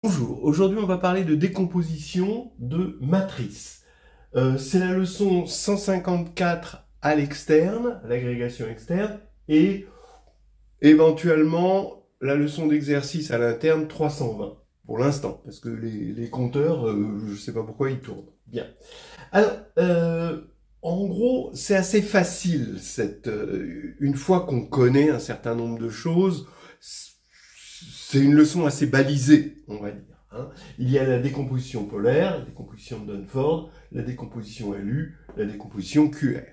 Bonjour, aujourd'hui on va parler de décomposition de matrices. C'est la leçon 154 à l'externe, à l'agrégation externe, et éventuellement la leçon d'exercice à l'interne 320, pour l'instant, parce que les compteurs, je ne sais pas pourquoi ils tournent. Bien. Alors, en gros, c'est assez facile, une fois qu'on connaît un certain nombre de choses, c'est une leçon assez balisée, on va dire. Il y a la décomposition polaire, la décomposition de Dunford, la décomposition LU, la décomposition QR.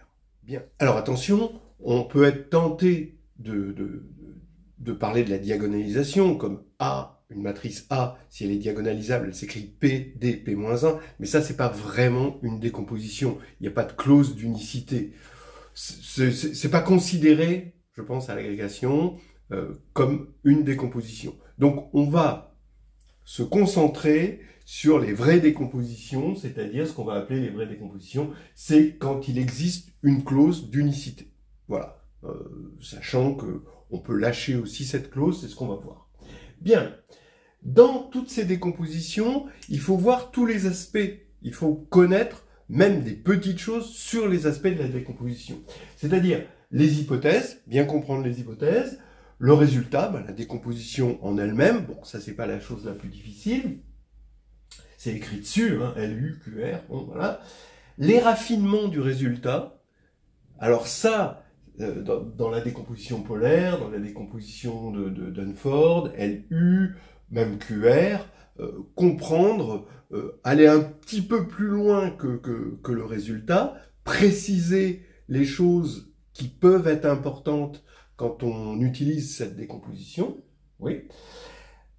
Bien. Alors attention, on peut être tenté de parler de la diagonalisation, comme A, une matrice A, si elle est diagonalisable, elle s'écrit P, D, P-1, mais ça, c'est pas vraiment une décomposition. Il n'y a pas de clause d'unicité. C'est pas considéré, je pense, à l'agrégation, comme une décomposition. Donc, on va se concentrer sur les vraies décompositions, c'est-à-dire ce qu'on va appeler les vraies décompositions, c'est quand il existe une clause d'unicité. Voilà. Sachant que on peut lâcher aussi cette clause, c'est ce qu'on va voir. Bien. Dans toutes ces décompositions, il faut voir tous les aspects. Il faut connaître même des petites choses sur les aspects de la décomposition. C'est-à-dire les hypothèses, bien comprendre les hypothèses, le résultat, la décomposition en elle-même, bon, ça c'est pas la chose la plus difficile, c'est écrit dessus, LU, QR, bon voilà. Les raffinements du résultat, alors ça, dans la décomposition polaire, dans la décomposition de Dunford, LU, même QR, comprendre, aller un petit peu plus loin que le résultat, préciser les choses qui peuvent être importantes quand on utilise cette décomposition. Oui.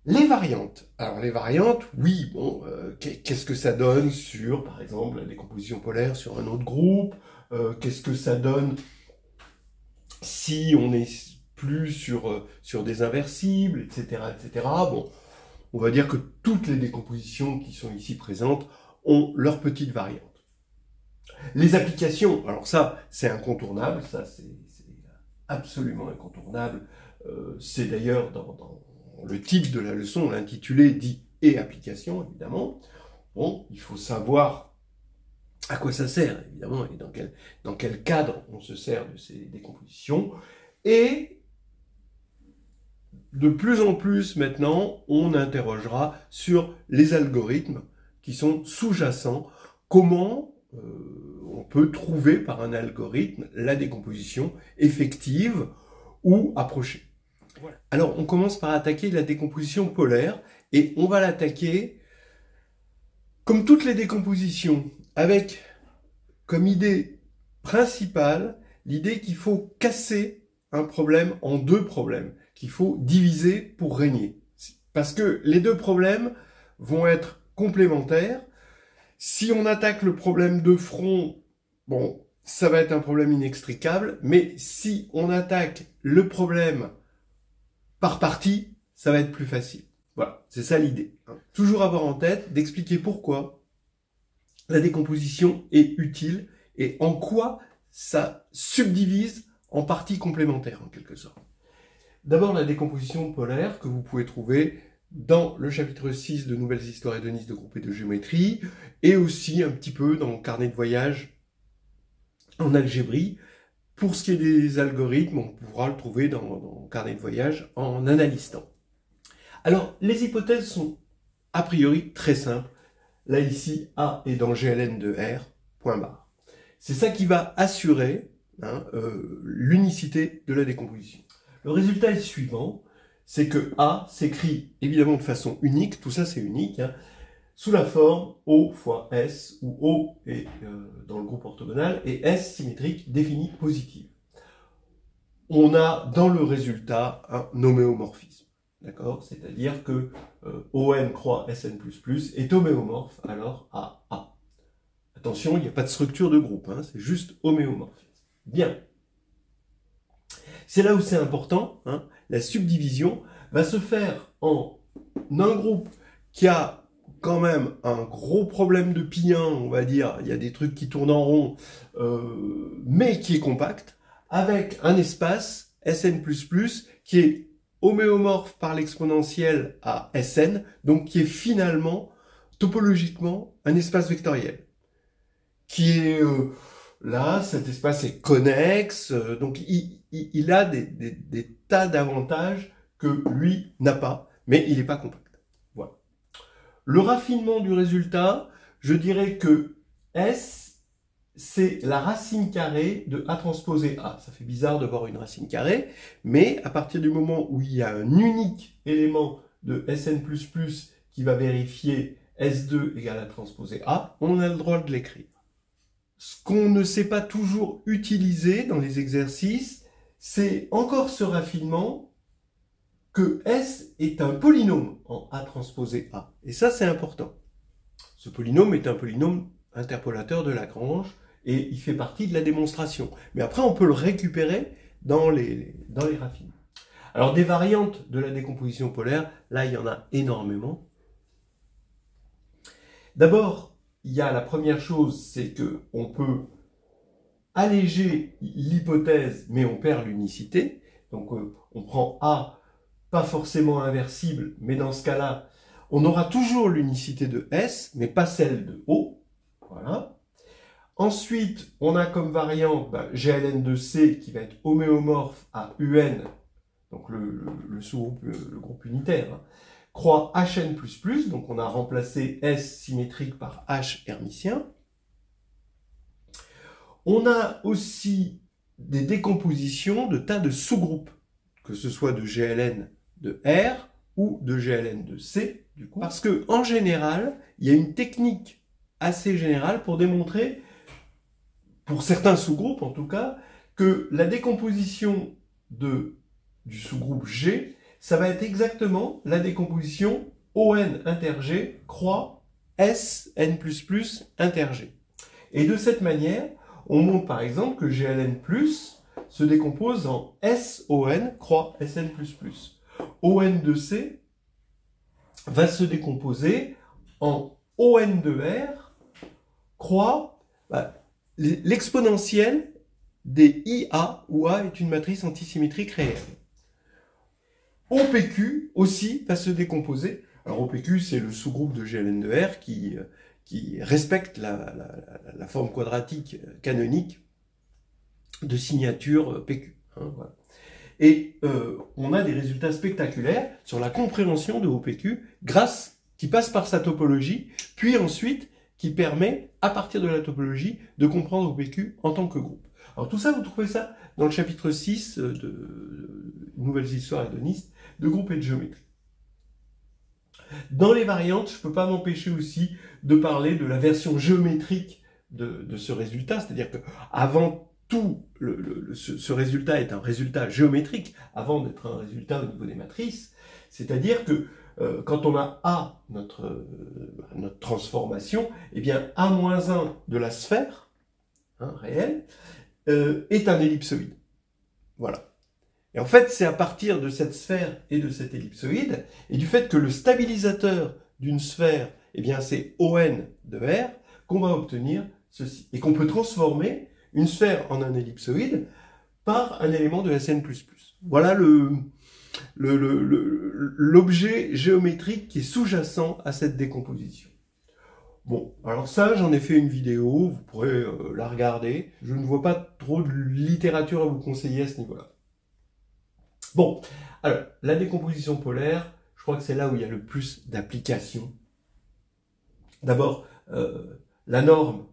Les variantes. Alors les variantes, oui, bon, qu'est-ce que ça donne sur, par exemple, la décomposition polaire sur un autre groupe, qu'est-ce que ça donne si on n'est plus sur des inversibles, etc., etc. Bon, on va dire que toutes les décompositions qui sont ici présentes ont leurs petites variantes. Les applications, alors ça, c'est incontournable, ça c'est absolument incontournable. C'est d'ailleurs dans le titre de la leçon, l'intitulé dit « et application », évidemment. Bon, il faut savoir à quoi ça sert, évidemment, et dans quel cadre on se sert de ces décompositions. Et de plus en plus, maintenant, on interrogera sur les algorithmes qui sont sous-jacents. Comment on peut trouver par un algorithme la décomposition effective ou approchée. Voilà. Alors, on commence par attaquer la décomposition polaire, et on va l'attaquer comme toutes les décompositions, avec comme idée principale l'idée qu'il faut casser un problème en deux problèmes, qu'il faut diviser pour régner. Parce que les deux problèmes vont être complémentaires. Si on attaque le problème de front, bon, ça va être un problème inextricable, mais si on attaque le problème par partie, ça va être plus facile. Voilà, c'est ça l'idée. Toujours avoir en tête d'expliquer pourquoi la décomposition est utile et en quoi ça subdivise en parties complémentaires, en quelque sorte. D'abord, la décomposition polaire que vous pouvez trouver dans le chapitre 6 de Nouvelles histoires hédonistes de groupe et de géométrie, et aussi un petit peu dans le carnet de voyage en algébrie. Pour ce qui est des algorithmes, on pourra le trouver dans le carnet de voyage en analysant. Alors, les hypothèses sont a priori très simples. Là, ici, A est dans GLN de R, point barre. C'est ça qui va assurer l'unicité de la décomposition. Le résultat est suivant, c'est que A s'écrit évidemment de façon unique, tout ça c'est unique, sous la forme O fois S, où O est dans le groupe orthogonal et S symétrique défini positive. On a dans le résultat un homéomorphisme, d'accord? C'est-à-dire que ON croix SN++ est homéomorphe alors à A. Attention, il n'y a pas de structure de groupe, c'est juste homéomorphisme. Bien. C'est là où c'est important, la subdivision va se faire en un groupe qui a quand même un gros problème de pi 1, on va dire, il y a des trucs qui tournent en rond, mais qui est compact, avec un espace Sn++ qui est homéomorphe par l'exponentielle à Sn, donc qui est finalement, topologiquement, un espace vectoriel. Qui est là, cet espace est connexe, donc il a des tas d'avantages que lui n'a pas, mais il n'est pas compact. Voilà. Le raffinement du résultat, je dirais que S, c'est la racine carrée de A transposé A. Ça fait bizarre de voir une racine carrée, mais à partir du moment où il y a un unique élément de Sn++ qui va vérifier S2 égale A transposé A, on a le droit de l'écrire. Ce qu'on ne sait pas toujours utiliser dans les exercices, c'est encore ce raffinement que S est un polynôme en A transposé A. Et ça, c'est important. Ce polynôme est un polynôme interpolateur de Lagrange, et il fait partie de la démonstration. Mais après, on peut le récupérer dans les raffinements. Alors, des variantes de la décomposition polaire, là, il y en a énormément. D'abord, il y a la première chose, c'est qu'on peut alléger l'hypothèse, mais on perd l'unicité. Donc, on prend A, pas forcément inversible, mais dans ce cas-là, on aura toujours l'unicité de S, mais pas celle de O. Voilà. Ensuite, on a comme variante GLN de C qui va être homéomorphe à UN, donc le sous-groupe, le groupe unitaire, hein, croix HN++, donc on a remplacé S symétrique par H hermitien. On a aussi des décompositions de tas de sous-groupes, que ce soit de GLN de R ou de GLN de C, du coup, parce que en général, il y a une technique assez générale pour démontrer, pour certains sous-groupes en tout cas, que la décomposition du sous-groupe G, ça va être exactement la décomposition ON inter G croix SN++ inter G. Et de cette manière, on montre par exemple que GLN+, se décompose en SON croix SN++. ON de C va se décomposer en ON de R croix l'exponentielle des IA, où A est une matrice antisymétrique réelle. OPQ aussi va se décomposer. Alors OPQ, c'est le sous-groupe de GLN de R qui respecte la forme quadratique canonique de signature PQ. Hein, voilà. Et on a des résultats spectaculaires sur la compréhension de OPQ qui passe par sa topologie, puis ensuite qui permet, à partir de la topologie, de comprendre OPQ en tant que groupe. Alors tout ça, vous trouvez ça dans le chapitre 6 de Nouvelles histoires hédonistes de groupes et de géométrie. Dans les variantes, je ne peux pas m'empêcher aussi de parler de la version géométrique de ce résultat, c'est-à-dire que avant tout, ce résultat est un résultat géométrique, avant d'être un résultat au niveau des matrices, c'est-à-dire que quand on a A, notre transformation, eh bien A-1 de la sphère, hein, réelle, est un ellipsoïde. Voilà. Et en fait, c'est à partir de cette sphère et de cet ellipsoïde, et du fait que le stabilisateur d'une sphère, eh bien c'est ON de R, qu'on va obtenir ceci. Et qu'on peut transformer une sphère en un ellipsoïde par un élément de Sn++. Voilà l'objet géométrique qui est sous-jacent à cette décomposition. Bon, alors ça, j'en ai fait une vidéo, vous pourrez la regarder. Je ne vois pas trop de littérature à vous conseiller à ce niveau-là. Bon, alors, la décomposition polaire, je crois que c'est là où il y a le plus d'applications. D'abord, la norme,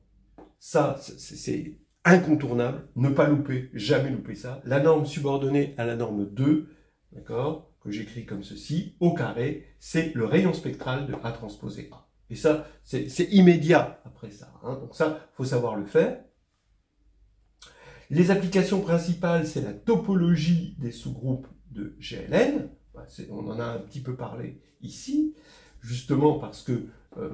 ça, c'est incontournable, ne pas louper, jamais louper ça. La norme subordonnée à la norme 2, d'accord, que j'écris comme ceci, au carré, c'est le rayon spectral de A transposé A. Et ça, c'est immédiat après ça. Hein. Donc ça, il faut savoir le faire. Les applications principales, c'est la topologie des sous-groupes de GLN. On en a un petit peu parlé ici, justement parce que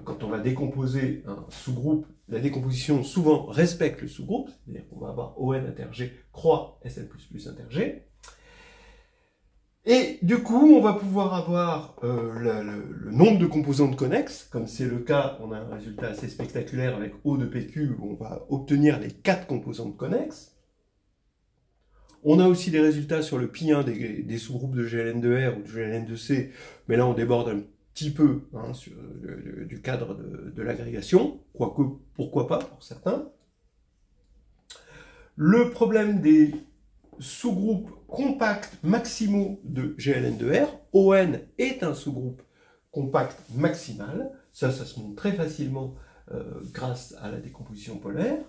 quand on va décomposer un sous-groupe, la décomposition souvent respecte le sous-groupe, c'est-à-dire qu'on va avoir ON inter G croix Sn++ inter G. Et du coup, on va pouvoir avoir le nombre de composantes connexes, comme c'est le cas, on a un résultat assez spectaculaire avec O de PQ, où on va obtenir les 4 composantes connexes. On a aussi des résultats sur le pi1 des sous-groupes de GLN2R ou de GLN2C, mais là on déborde un petit peu hein, du cadre de l'agrégation, quoique pourquoi pas pour certains. Le problème des sous-groupes compacts maximaux de GLN2R, ON est un sous-groupe compact maximal, ça se montre très facilement grâce à la décomposition polaire.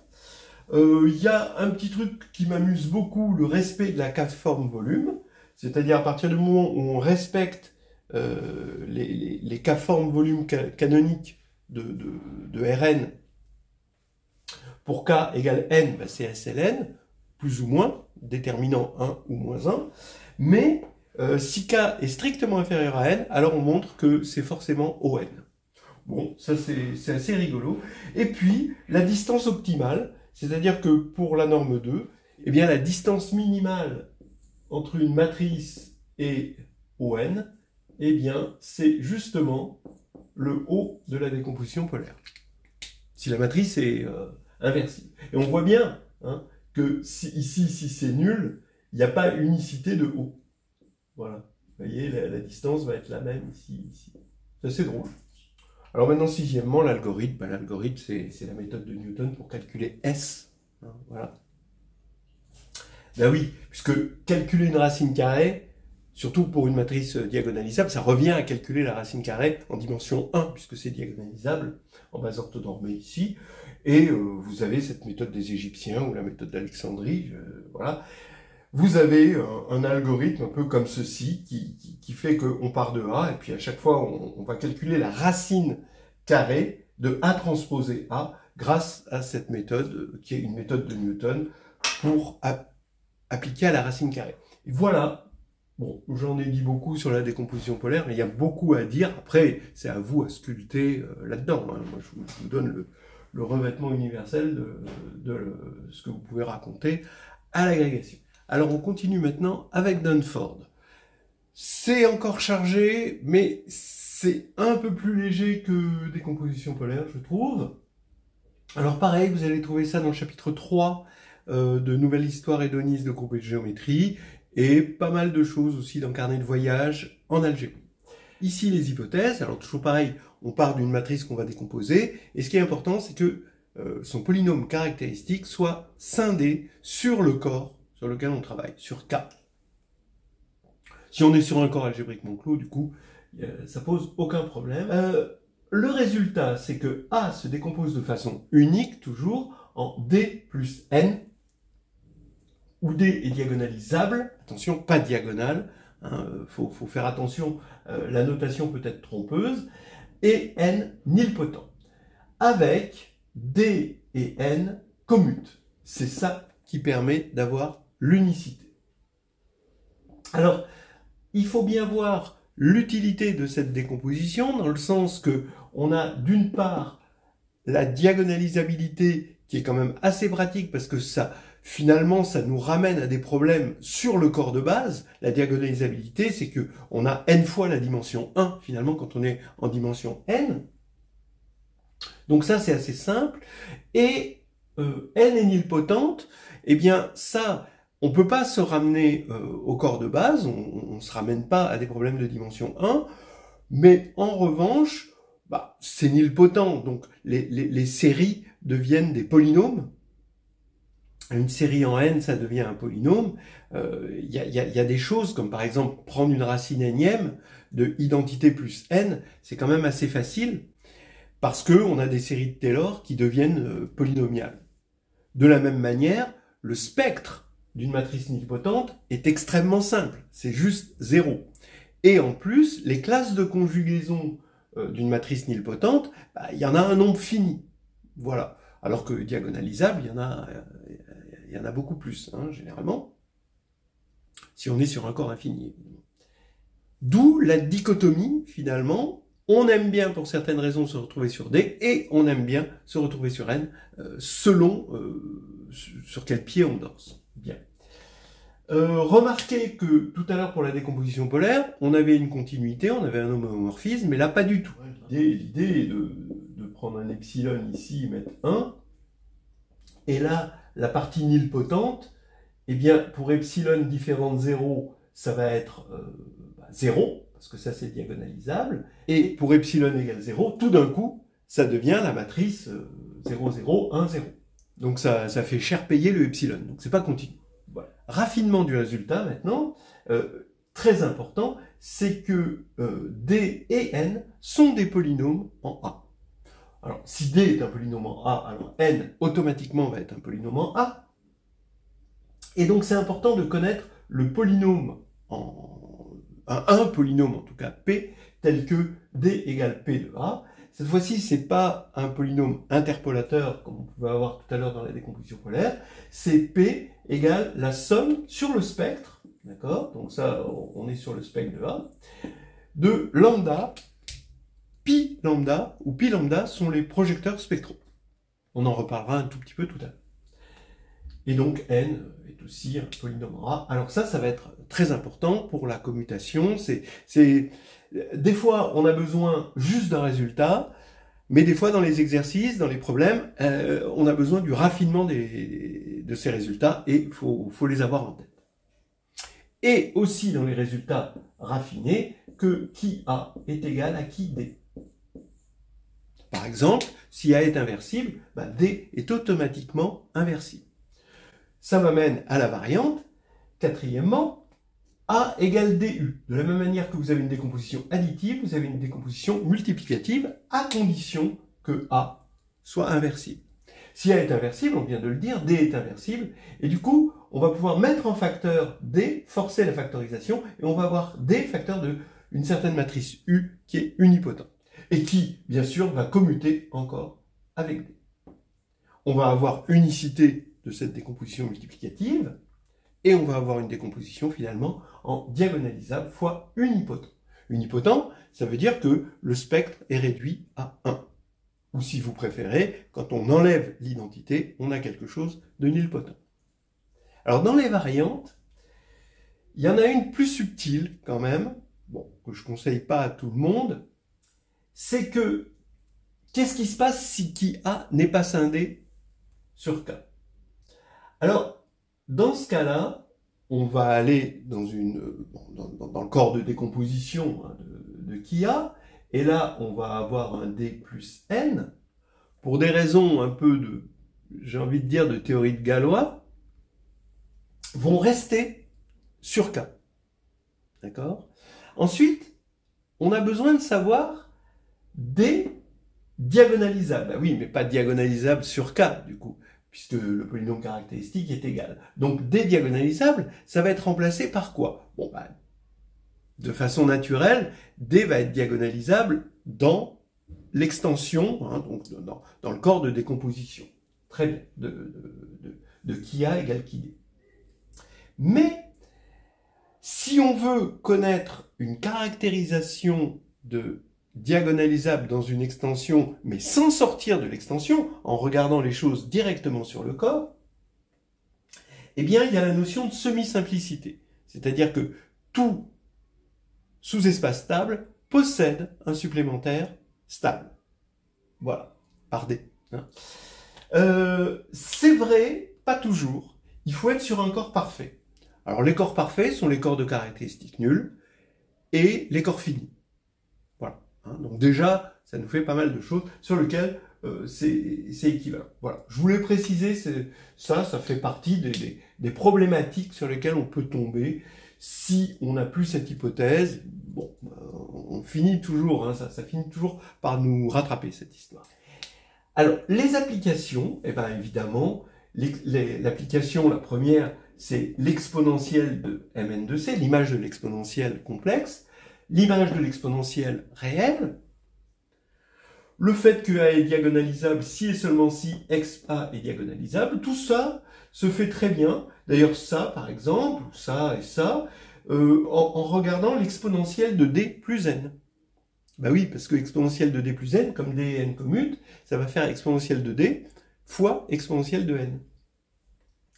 Il y a un petit truc qui m'amuse beaucoup, le respect de la K-forme-volume, c'est-à-dire à partir du moment où on respecte les K-forme-volume canoniques de Rn, pour K égale N, ben c'est SLN, plus ou moins, déterminant 1 ou moins 1, mais si K est strictement inférieur à N, alors on montre que c'est forcément ON. Bon, ça c'est assez rigolo. Et puis, la distance optimale, c'est-à-dire que pour la norme 2, eh bien, la distance minimale entre une matrice et ON, eh bien, c'est justement le haut de la décomposition polaire. Si la matrice est inversible. Et on voit bien hein, que ici, si c'est nul, il n'y a pas unicité de haut. Voilà. Vous voyez, la distance va être la même ici, ici. C'est assez drôle. Alors maintenant, sixièmement, l'algorithme. Ben, l'algorithme, c'est la méthode de Newton pour calculer S. Hein, voilà. Ben oui, puisque calculer une racine carrée, surtout pour une matrice diagonalisable, ça revient à calculer la racine carrée en dimension 1, puisque c'est diagonalisable, en base orthonormée ici. Et vous avez cette méthode des Égyptiens, ou la méthode d'Alexandrie, voilà. Vous avez un algorithme un peu comme ceci, qui fait qu'on part de A, et puis à chaque fois, on va calculer la racine carrée de A transposé A, grâce à cette méthode, qui est une méthode de Newton, pour appliquer à la racine carrée. Et voilà, bon, j'en ai dit beaucoup sur la décomposition polaire, mais il y a beaucoup à dire. Après, c'est à vous à sculpter là-dedans. Hein. Moi, je vous donne le revêtement universel de ce que vous pouvez raconter à l'agrégation. Alors on continue maintenant avec Dunford. C'est encore chargé, mais c'est un peu plus léger que décomposition polaire, je trouve. Alors pareil, vous allez trouver ça dans le chapitre 3 de Nouvelle Histoire hédoniste de groupe et de géométrie, et pas mal de choses aussi dans Carnet de voyage en algébre. Ici les hypothèses, alors toujours pareil, on part d'une matrice qu'on va décomposer, et ce qui est important, c'est que son polynôme caractéristique soit scindé sur le corps sur lequel on travaille, sur K. Si on est sur un corps algébriquement clos, du coup, ça pose aucun problème. Le résultat, c'est que A se décompose de façon unique, toujours, en D plus N, où D est diagonalisable, attention, pas diagonale, hein, faut faire attention, la notation peut être trompeuse, et N nilpotent, avec D et N commutent. C'est ça qui permet d'avoir l'unicité. Alors, il faut bien voir l'utilité de cette décomposition dans le sens que on a d'une part la diagonalisabilité qui est quand même assez pratique parce que ça, finalement, ça nous ramène à des problèmes sur le corps de base. La diagonalisabilité, c'est que on a n fois la dimension 1 finalement quand on est en dimension n. Donc ça, c'est assez simple. Et n est nilpotente, eh bien ça, on ne peut pas se ramener au corps de base, on ne se ramène pas à des problèmes de dimension 1, mais en revanche, bah, c'est nilpotent, donc les séries deviennent des polynômes. Une série en n, ça devient un polynôme. Il y a des choses, comme par exemple prendre une racine énième de identité plus n, c'est quand même assez facile, parce qu'on a des séries de Taylor qui deviennent polynomiales. De la même manière, le spectre d'une matrice nilpotente est extrêmement simple, c'est juste 0. Et en plus, les classes de conjugaison d'une matrice nilpotente, bah, il y en a un nombre fini. Voilà. Alors que diagonalisable, il y en a beaucoup plus, hein, généralement, si on est sur un corps infini. D'où la dichotomie, finalement. On aime bien, pour certaines raisons, se retrouver sur D, et on aime bien se retrouver sur N, selon sur quel pied on danse. Bien. Remarquez que tout à l'heure, pour la décomposition polaire, on avait une continuité, on avait un homomorphisme, mais là, pas du tout. L'idée est de prendre un epsilon ici, mettre 1, et là, la partie nilpotente eh bien, pour epsilon différent de 0, ça va être 0, parce que ça c'est diagonalisable. Et pour epsilon égale 0, tout d'un coup, ça devient la matrice 0, 0, 1, 0. Donc ça fait cher payer le epsilon, donc c'est pas continu. Voilà. Raffinement du résultat maintenant, très important, c'est que D et N sont des polynômes en A. Alors, si D est un polynôme en A, alors N automatiquement va être un polynôme en A. Et donc c'est important de connaître le polynôme un polynôme en tout cas P, tel que D égale P de A. Cette fois-ci, c'est pas un polynôme interpolateur, comme on pouvait avoir tout à l'heure dans la décomposition polaire, c'est P égale la somme sur le spectre, d'accord? Donc ça, on est sur le spectre de A, de lambda, pi lambda, ou pi lambda sont les projecteurs spectraux. On en reparlera un tout petit peu tout à l'heure. Et donc N est aussi un polynôme en A. Alors ça va être très important pour la commutation. Des fois, on a besoin juste d'un résultat, mais des fois, dans les exercices, dans les problèmes, on a besoin du raffinement de ces résultats et il faut les avoir en tête. Et aussi dans les résultats raffinés, que qui A est égal à qui D. Par exemple, si A est inversible, D est automatiquement inversible. Ça m'amène à la variante. Quatrièmement, A égale DU. De la même manière que vous avez une décomposition additive, vous avez une décomposition multiplicative, à condition que A soit inversible. Si A est inversible, on vient de le dire, D est inversible, et du coup, on va pouvoir mettre en facteur D, forcer la factorisation, et on va avoir D facteur d'une certaine matrice U qui est unipotente, et qui, bien sûr, va commuter encore avec D. On va avoir unicité de cette décomposition multiplicative, et on va avoir une décomposition finalement en diagonalisable fois unipotent. Unipotent, ça veut dire que le spectre est réduit à 1. Ou si vous préférez, quand on enlève l'identité, on a quelque chose de nilpotent. Alors dans les variantes, il y en a une plus subtile quand même, bon, que je ne conseille pas à tout le monde, c'est que qu'est-ce qui se passe si qui A n'est pas scindé sur K? Alors, dans ce cas-là, on va aller dans le corps de décomposition de qui A, et là, on va avoir un D plus N, pour des raisons un peu j'ai envie de dire, de théorie de Galois, vont rester sur K. D'accord? Ensuite, on a besoin de savoir D diagonalisable. Oui, mais pas diagonalisable sur K, du coup, puisque le polynôme caractéristique est égal. Donc, D diagonalisable, ça va être remplacé par quoi? Bon, de façon naturelle, D va être diagonalisable dans l'extension, donc dans le corps de décomposition. Très bien, de qui A égale qui D. Mais, si on veut connaître une caractérisation de diagonalisable dans une extension, mais sans sortir de l'extension, en regardant les choses directement sur le corps, eh bien, il y a la notion de semi-simplicité. C'est-à-dire que tout sous-espace stable possède un supplémentaire stable. Voilà, par D. C'est vrai, pas toujours. Il faut être sur un corps parfait. Alors, les corps parfaits sont les corps de caractéristiques nulles et les corps finis. Voilà. Donc déjà, ça nous fait pas mal de choses sur lesquelles c'est équivalent. Voilà. Je voulais préciser, ça fait partie des problématiques sur lesquelles on peut tomber si on n'a plus cette hypothèse. Bon, on finit toujours, ça finit toujours par nous rattraper, cette histoire. Alors, les applications, eh bien évidemment, l'application, la première, c'est l'exponentielle de Mn de C, l'image de l'exponentielle complexe, l'image de l'exponentielle réelle, le fait que A est diagonalisable si et seulement si XA est diagonalisable, tout ça se fait très bien. D'ailleurs, ça, par exemple, ça et ça, en regardant l'exponentielle de D plus N. Ben oui, parce que exponentielle de D plus N, comme D et N commutent, ça va faire exponentielle de D fois exponentielle de N.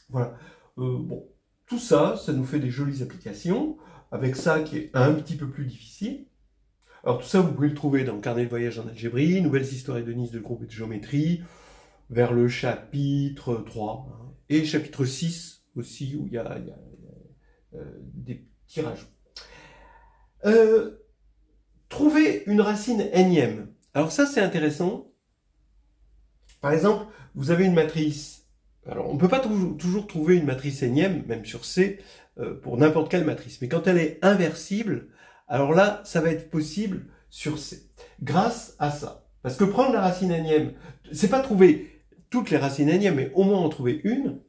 Voilà. Bon, tout ça, ça nous fait des jolies applications, avec ça qui est un petit peu plus difficile. Alors tout ça, vous pouvez le trouver dans le carnet de voyage en algébrie, Nouvelles histoires et de Nice de groupe et de géométrie, vers le chapitre 3, et chapitre 6 aussi où il y a des petits rajouts. Trouver une racine énième. Alors ça, c'est intéressant. Par exemple, vous avez une matrice. Alors, on ne peut pas toujours trouver une matrice énième, même sur C, pour n'importe quelle matrice. Mais quand elle est inversible, alors là, ça va être possible sur C. Grâce à ça. Parce que prendre la racine énième, c'est pas trouver toutes les racines énièmes, mais au moins en trouver une.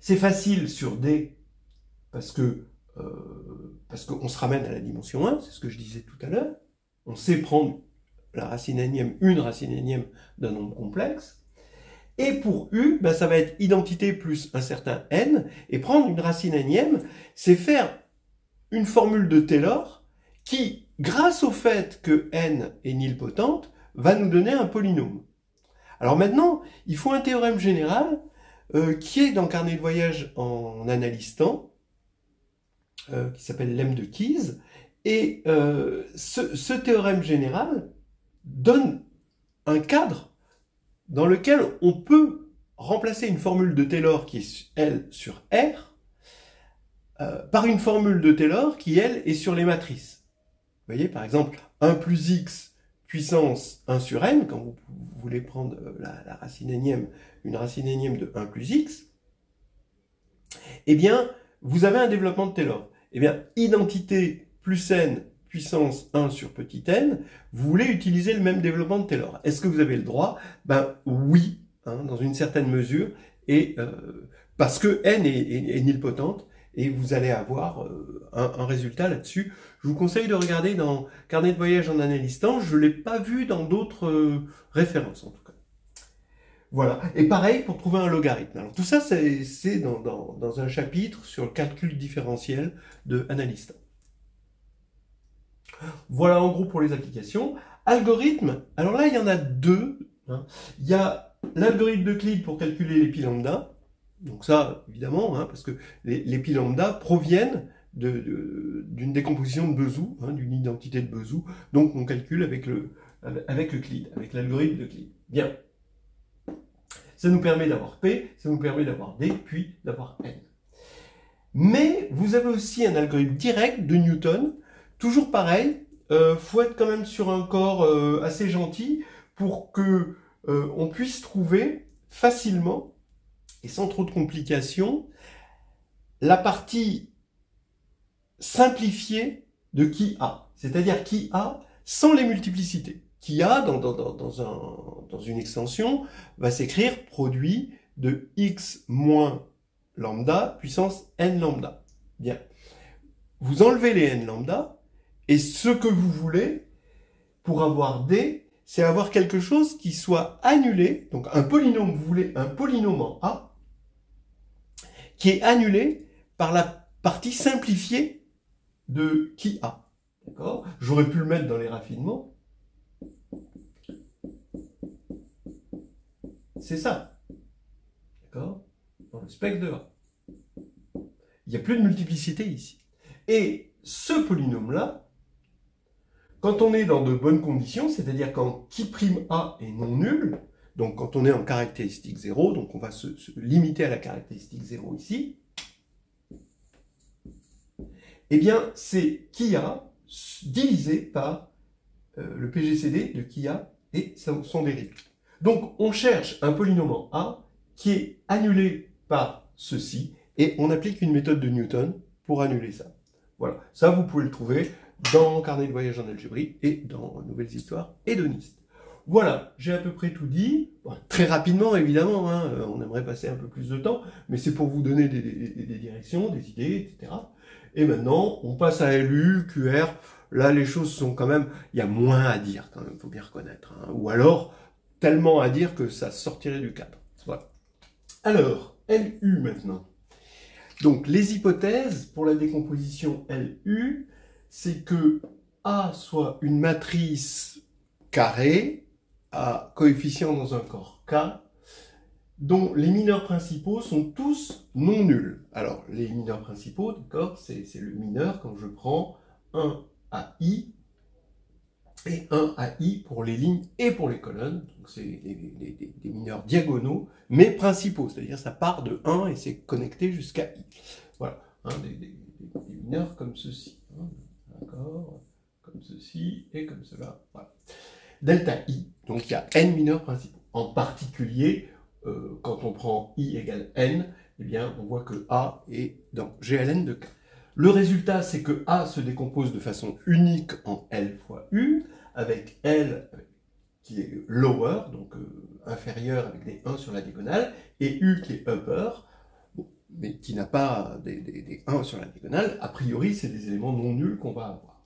C'est facile sur D, parce qu'on se ramène à la dimension 1, c'est ce que je disais tout à l'heure. On sait prendre la racine énième, une racine énième d'un nombre complexe. Et pour U, ben ça va être identité plus un certain n. Et prendre une racine énième, c'est faire une formule de Taylor qui, grâce au fait que n est nilpotente, va nous donner un polynôme. Alors maintenant, il faut un théorème général qui est dans Carnet de voyage en analyse temps, qui s'appelle lemme de Keyes. Et ce théorème général donne un cadre dans lequel on peut remplacer une formule de Taylor qui est L sur R par une formule de Taylor qui, elle, est sur les matrices. Vous voyez, par exemple, 1 plus x puissance 1 sur n, quand vous voulez prendre la racine énième, une racine énième de 1 plus x, eh bien, vous avez un développement de Taylor. Eh bien, identité plus n puissance 1 sur petit n, vous voulez utiliser le même développement de Taylor. Est-ce que vous avez le droit? Ben oui, hein, dans une certaine mesure, et parce que n est nilpotente, et vous allez avoir un résultat là-dessus. Je vous conseille de regarder dans Carnet de voyage en analyse temps, je ne l'ai pas vu dans d'autres références en tout cas. Voilà, et pareil pour trouver un logarithme. Alors tout ça, c'est dans un chapitre sur le calcul différentiel de analyse temps. Voilà en gros pour les applications. Algorithme, alors là il y en a deux. Hein. Il y a l'algorithme d'Euclide pour calculer les pi lambda. Donc ça, évidemment, hein, parce que les pi lambda proviennent d'une décomposition de Bezout, hein, d'une identité de Bezout. Donc on calcule avec Euclide, avec l'algorithme d'Euclide. Bien. Ça nous permet d'avoir P, ça nous permet d'avoir D, puis d'avoir N. Mais vous avez aussi un algorithme direct de Newton. Toujours pareil, faut être quand même sur un corps assez gentil pour que on puisse trouver facilement et sans trop de complications la partie simplifiée de qui A, c'est-à-dire qui A sans les multiplicités. Qui A dans une extension va s'écrire produit de x moins lambda puissance n lambda. Bien, vous enlevez les n lambda. Et ce que vous voulez, pour avoir D, c'est avoir quelque chose qui soit annulé. Donc un polynôme, vous voulez un polynôme en A, qui est annulé par la partie simplifiée de qui A. D'accord? J'aurais pu le mettre dans les raffinements. C'est ça. D'accord? Dans le spectre de A. Il n'y a plus de multiplicité ici. Et ce polynôme-là, quand on est dans de bonnes conditions, c'est-à-dire quand K'A est non nul, donc quand on est en caractéristique 0, donc on va se limiter à la caractéristique 0 ici, eh bien c'est Kia divisé par le PGCD de Kia et son dérivé. Donc on cherche un polynôme en A qui est annulé par ceci, et on applique une méthode de Newton pour annuler ça. Voilà, ça vous pouvez le trouver dans Carnet de voyage en algébrie et dans Nouvelles histoires hédonistes. Voilà, j'ai à peu près tout dit. Bon, très rapidement, évidemment, hein, on aimerait passer un peu plus de temps, mais c'est pour vous donner des directions, des idées, etc. Et maintenant, on passe à LU, QR. Là, les choses sont quand même... Il y a moins à dire, quand même, il faut bien reconnaître. Hein. Ou alors, tellement à dire que ça sortirait du cadre. Voilà. Alors, LU maintenant. Donc, les hypothèses pour la décomposition LU, c'est que A soit une matrice carrée à coefficient dans un corps K, dont les mineurs principaux sont tous non nuls. Alors, les mineurs principaux, d'accord, c'est le mineur quand je prends un à I, et 1 à i pour les lignes et pour les colonnes. Donc c'est des mineurs diagonaux, mais principaux, c'est-à-dire ça part de 1 et c'est connecté jusqu'à i. Voilà, hein, des mineurs comme ceci. Hein, d'accord, comme ceci et comme cela. Voilà. Delta i, donc il y a n mineurs principaux. En particulier, quand on prend i égale n, eh bien on voit que a est dans GLN de k. Le résultat, c'est que A se décompose de façon unique en L fois U, avec L qui est lower, donc inférieur avec des 1 sur la diagonale, et U qui est upper, bon, mais qui n'a pas des 1 sur la diagonale. A priori, c'est des éléments non nuls qu'on va avoir.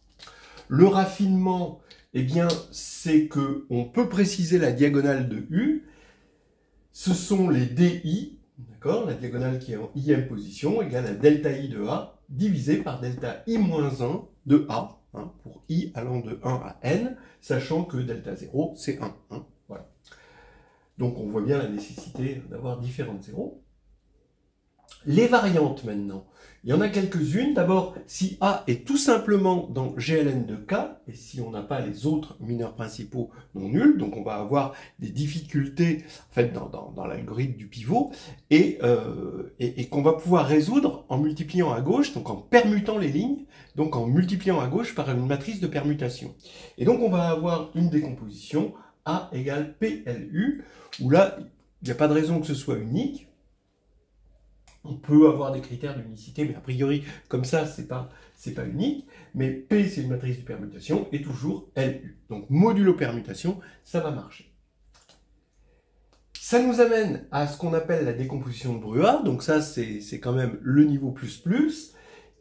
Le raffinement, eh bien, c'est qu'on peut préciser la diagonale de U. Ce sont les DI, d'accord, la diagonale qui est en ième position, égale à delta I de A, divisé par delta I-1 de A, hein, pour I allant de 1 à N, sachant que delta 0, c'est 1. Hein, voilà. Donc on voit bien la nécessité d'avoir différentes zéros. Les variantes maintenant, il y en a quelques-unes. D'abord, si A est tout simplement dans GLN de K, et si on n'a pas les autres mineurs principaux non nuls, donc on va avoir des difficultés en fait, dans l'algorithme du pivot, et qu'on va pouvoir résoudre en multipliant à gauche, donc en permutant les lignes, donc en multipliant à gauche par une matrice de permutation. Et donc on va avoir une décomposition A égale PLU, où là, il n'y a pas de raison que ce soit unique. On peut avoir des critères d'unicité, mais a priori, comme ça, c'est pas unique. Mais P, c'est une matrice de permutation, et toujours LU. Donc, modulo permutation, ça va marcher. Ça nous amène à ce qu'on appelle la décomposition de Brua. Donc ça, c'est quand même le niveau ++,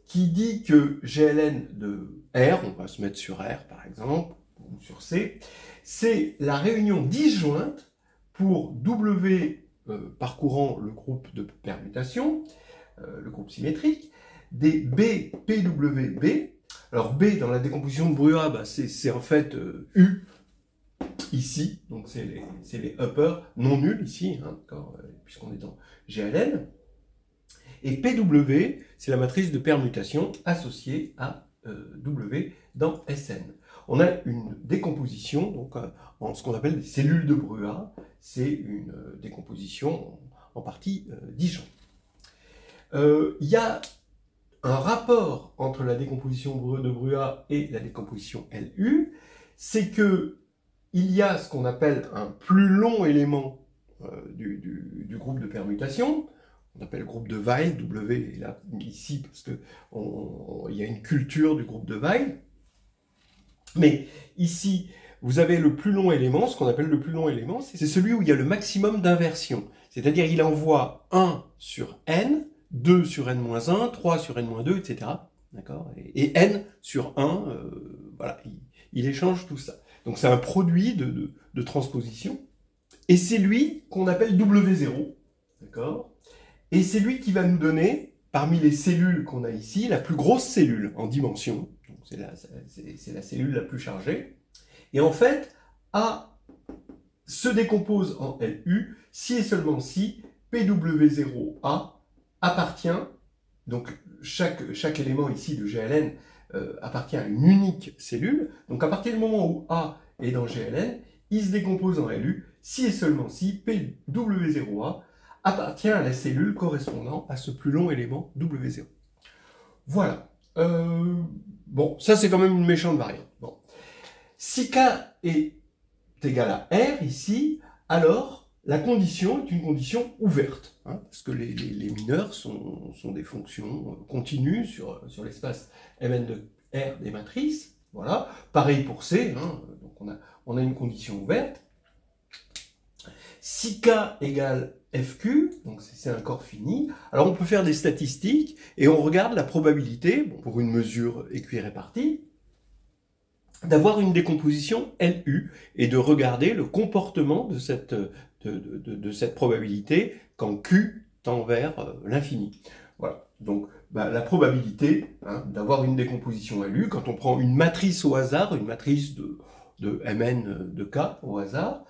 qui dit que GLN de R, on va se mettre sur R, par exemple, ou sur C, c'est la réunion disjointe pour W parcourant le groupe de permutation, le groupe symétrique, des B, PWB. Alors B, dans la décomposition de Brua, bah, c'est en fait U, ici, donc c'est les uppers non nuls, ici, hein, puisqu'on est dans GLN. Et PW, c'est la matrice de permutation associée à W dans SN. On a une décomposition, donc en ce qu'on appelle des cellules de Brua, c'est une décomposition en partie disjointe. Il y a un rapport entre la décomposition de Brua et la décomposition LU, c'est que il y a ce qu'on appelle un plus long élément du groupe de permutation, on appelle le groupe de Weil, W est là, ici, parce qu'il y a une culture du groupe de Weil. Mais ici, vous avez le plus long élément, ce qu'on appelle le plus long élément, c'est celui où il y a le maximum d'inversion. C'est-à-dire il envoie 1 sur n, 2 sur n-1, 3 sur n-2, etc. D'accord ? Et n sur 1, voilà, il échange tout ça. Donc c'est un produit de transposition. Et c'est lui qu'on appelle W0. D'accord ? Et c'est lui qui va nous donner, parmi les cellules qu'on a ici, la plus grosse cellule en dimension. C'est la cellule la plus chargée. Et en fait, A se décompose en LU si et seulement si PW0A appartient, donc chaque élément ici de GLN appartient à une unique cellule. Donc à partir du moment où A est dans GLN, il se décompose en LU si et seulement si PW0A appartient à la cellule correspondant à ce plus long élément W0. Voilà. Bon, ça c'est quand même une méchante variante. Bon. Si K est égal à R ici, alors la condition est une condition ouverte, hein, parce que les mineurs sont des fonctions continues sur l'espace Mn de R des matrices. Voilà. Pareil pour C, hein, donc on a une condition ouverte. Si K égale FQ, donc c'est un corps fini, alors on peut faire des statistiques et on regarde la probabilité, bon, pour une mesure équirépartie, d'avoir une décomposition LU et de regarder le comportement de cette probabilité quand Q tend vers l'infini. Voilà, donc la probabilité d'avoir une décomposition LU, quand on prend une matrice au hasard, une matrice de Mn de K au hasard,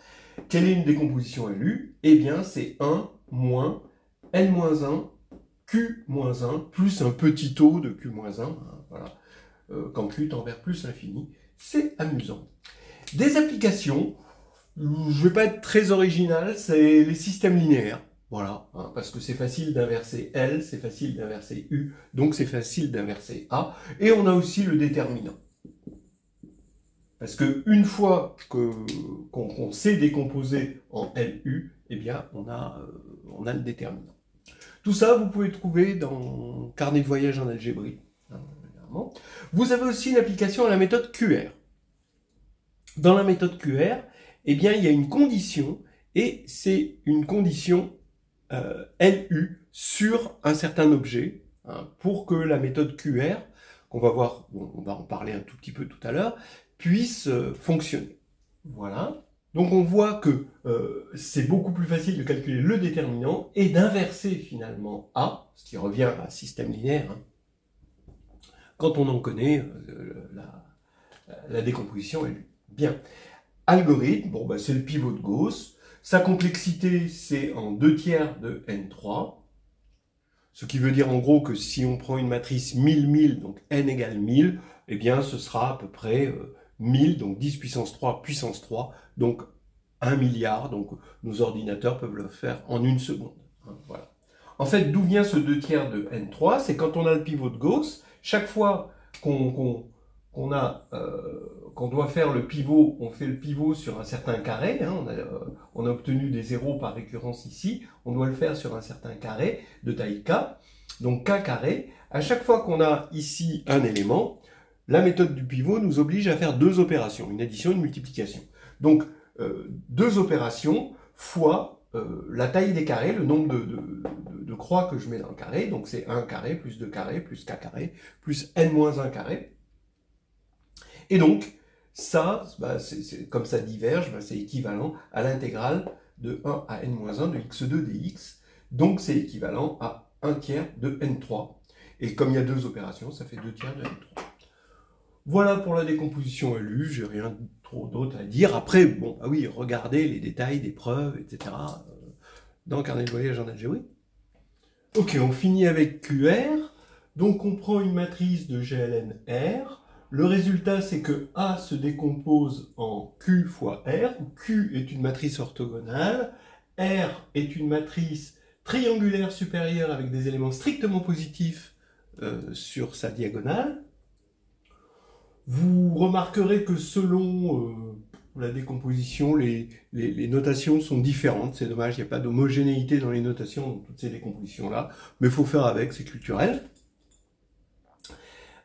quelle est une décomposition LU? Eh bien, c'est 1 moins N-1, Q-1, plus un petit taux de Q-1. Voilà. quand Q tend vers plus l'infini. C'est amusant. Des applications, je ne vais pas être très original, c'est les systèmes linéaires. Voilà, hein, parce que c'est facile d'inverser L, c'est facile d'inverser U, donc c'est facile d'inverser A. Et on a aussi le déterminant. Parce que une fois qu'on sait décomposer en LU, eh bien, on a le déterminant. Tout ça, vous pouvez trouver dans Carnet de voyage en algébrie. Vous avez aussi une application à la méthode QR. Dans la méthode QR, eh bien, il y a une condition, et c'est une condition LU sur un certain objet, hein, pour que la méthode QR, qu'on va voir, bon, on va en parler un tout petit peu tout à l'heure, puisse fonctionner. Voilà. Donc on voit que c'est beaucoup plus facile de calculer le déterminant et d'inverser finalement A, ce qui revient à système linéaire, hein, quand on en connaît la décomposition LU. Bien. Algorithme, bon, bah, c'est le pivot de Gauss. Sa complexité, c'est en 2/3 de n3. Ce qui veut dire en gros que si on prend une matrice 1000-1000, donc n égale 1000, eh bien ce sera à peu près 1000, donc 10 puissance 3 puissance 3, donc 1 milliard. Donc nos ordinateurs peuvent le faire en une seconde. Hein, voilà. En fait, d'où vient ce 2/3 de n3? C'est quand on a le pivot de Gauss, chaque fois qu'on doit faire le pivot, on fait le pivot sur un certain carré, hein, on a obtenu des zéros par récurrence ici, on doit le faire sur un certain carré de taille k, donc k carré. À chaque fois qu'on a ici un élément, la méthode du pivot nous oblige à faire deux opérations, une addition et une multiplication. Donc deux opérations fois la taille des carrés, le nombre de croix que je mets dans le carré, donc c'est 1 carré plus 2 carrés plus k carré plus n-1 carré. Et donc, ça, bah, comme ça diverge, bah, c'est équivalent à l'intégrale de 1 à n-1 de x2 dx. Donc, c'est équivalent à 1/3 de n3. Et comme il y a deux opérations, ça fait 2/3 de n3. Voilà pour la décomposition LU, j'ai rien trop d'autre à dire. Après, bon, ah oui, regardez les détails des preuves, etc. dans Carnet de voyage en algébrie. Ok, on finit avec QR. Donc, on prend une matrice de GLN R. Le résultat, c'est que A se décompose en Q fois R, où Q est une matrice orthogonale, R est une matrice triangulaire supérieure avec des éléments strictement positifs sur sa diagonale. Vous remarquerez que selon la décomposition, les notations sont différentes. C'est dommage, il n'y a pas d'homogénéité dans les notations, dans toutes ces décompositions-là, mais il faut faire avec, c'est culturel.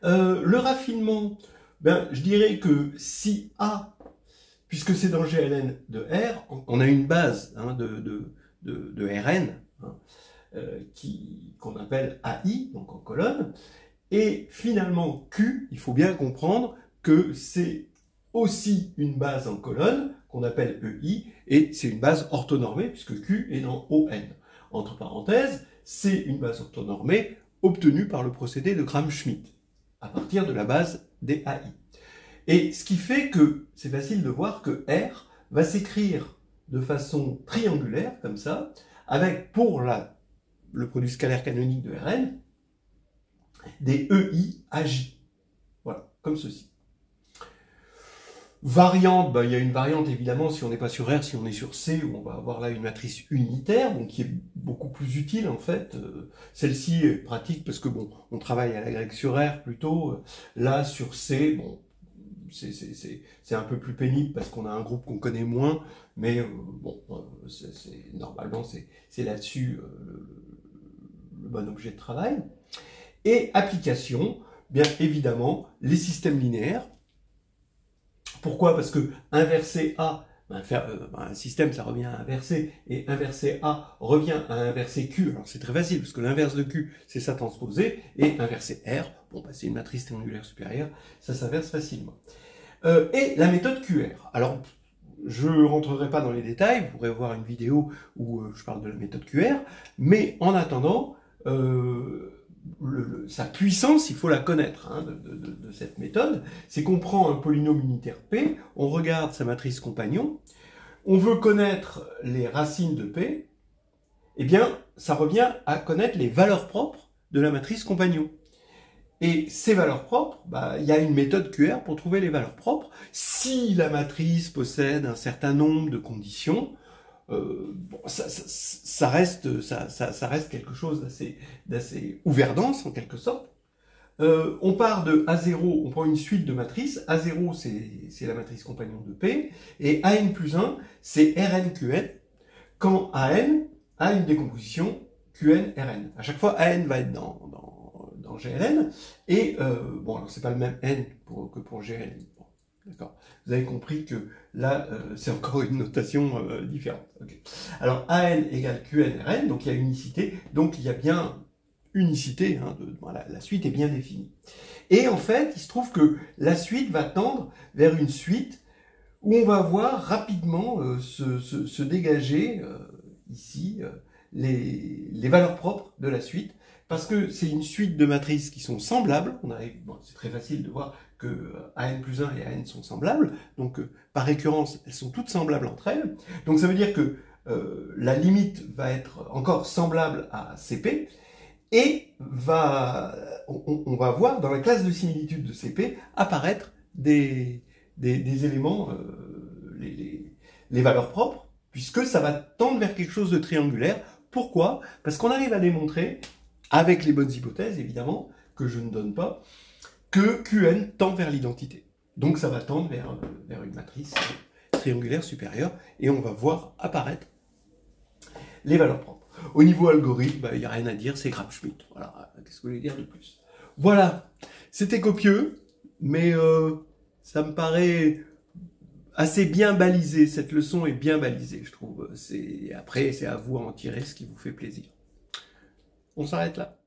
Le raffinement, ben, je dirais que si A, puisque c'est dans GLN de R, on a une base hein, de Rn, hein, qu'on appelle AI, donc en colonne, et finalement Q, il faut bien comprendre que c'est aussi une base en colonne, qu'on appelle EI, et c'est une base orthonormée, puisque Q est dans ON. Entre parenthèses, c'est une base orthonormée obtenue par le procédé de Gram-Schmidt, à partir de la base des AI. Et ce qui fait que c'est facile de voir que R va s'écrire de façon triangulaire, comme ça, avec pour le produit scalaire canonique de Rn, des EI AJ. Voilà, comme ceci. Variante, ben, il y a une variante évidemment si on n'est pas sur R, si on est sur C, où on va avoir là une matrice unitaire, donc qui est beaucoup plus utile en fait. Celle-ci est pratique parce que bon, on travaille à la grecque sur R plutôt. Là sur C, bon, c'est un peu plus pénible parce qu'on a un groupe qu'on connaît moins, mais bon, normalement c'est là-dessus le bon objet de travail. Et application, bien évidemment, les systèmes linéaires. Pourquoi? Parce que inverser A, un système ça revient à inverser, et inverser A revient à inverser Q. Alors c'est très facile, parce que l'inverse de Q, c'est sa transposée, et inverser R, bon, bah, c'est une matrice triangulaire supérieure, ça s'inverse facilement. Et la méthode QR. Alors, je ne rentrerai pas dans les détails, vous pourrez voir une vidéo où je parle de la méthode QR, mais en attendant, sa puissance, il faut la connaître hein, de cette méthode, c'est qu'on prend un polynôme unitaire P, on regarde sa matrice compagnon, on veut connaître les racines de P, eh bien, ça revient à connaître les valeurs propres de la matrice compagnon. Et ces valeurs propres, bah, il y a une méthode QR pour trouver les valeurs propres. Si la matrice possède un certain nombre de conditions, bon, ça reste quelque chose d'assez ouvert dense en quelque sorte. On part de A0, on prend une suite de matrices. A0, c'est la matrice compagnon de P, et AN plus 1, c'est RNQN, quand AN a une décomposition QN-RN. À chaque fois, AN va être dans GLN, et bon, alors c'est pas le même N que pour GLN. Bon, d'accord. Vous avez compris que là, c'est encore une notation différente. Okay. Alors, AN égale QN-RN, donc il y a unicité, donc il y a bien unicité, hein, voilà, la suite est bien définie. Et en fait, il se trouve que la suite va tendre vers une suite où on va voir rapidement se dégager ici les valeurs propres de la suite, parce que c'est une suite de matrices qui sont semblables. Bon, c'est très facile de voir que AN plus 1 et AN sont semblables, donc par récurrence, elles sont toutes semblables entre elles. Donc ça veut dire que la limite va être encore semblable à CP, et on va voir dans la classe de similitude de CP apparaître des éléments, les valeurs propres, puisque ça va tendre vers quelque chose de triangulaire. Pourquoi? Parce qu'on arrive à démontrer, avec les bonnes hypothèses évidemment, que je ne donne pas, que QN tend vers l'identité. Donc ça va tendre vers une matrice triangulaire supérieure, et on va voir apparaître les valeurs propres. Au niveau algorithme, il n'y a rien à dire, c'est Gram-Schmidt. Voilà, qu'est-ce que vous voulez dire de plus? Voilà, c'était copieux, mais ça me paraît assez bien balisé. Cette leçon est bien balisée, je trouve. Après, c'est à vous à en tirer ce qui vous fait plaisir. On s'arrête là.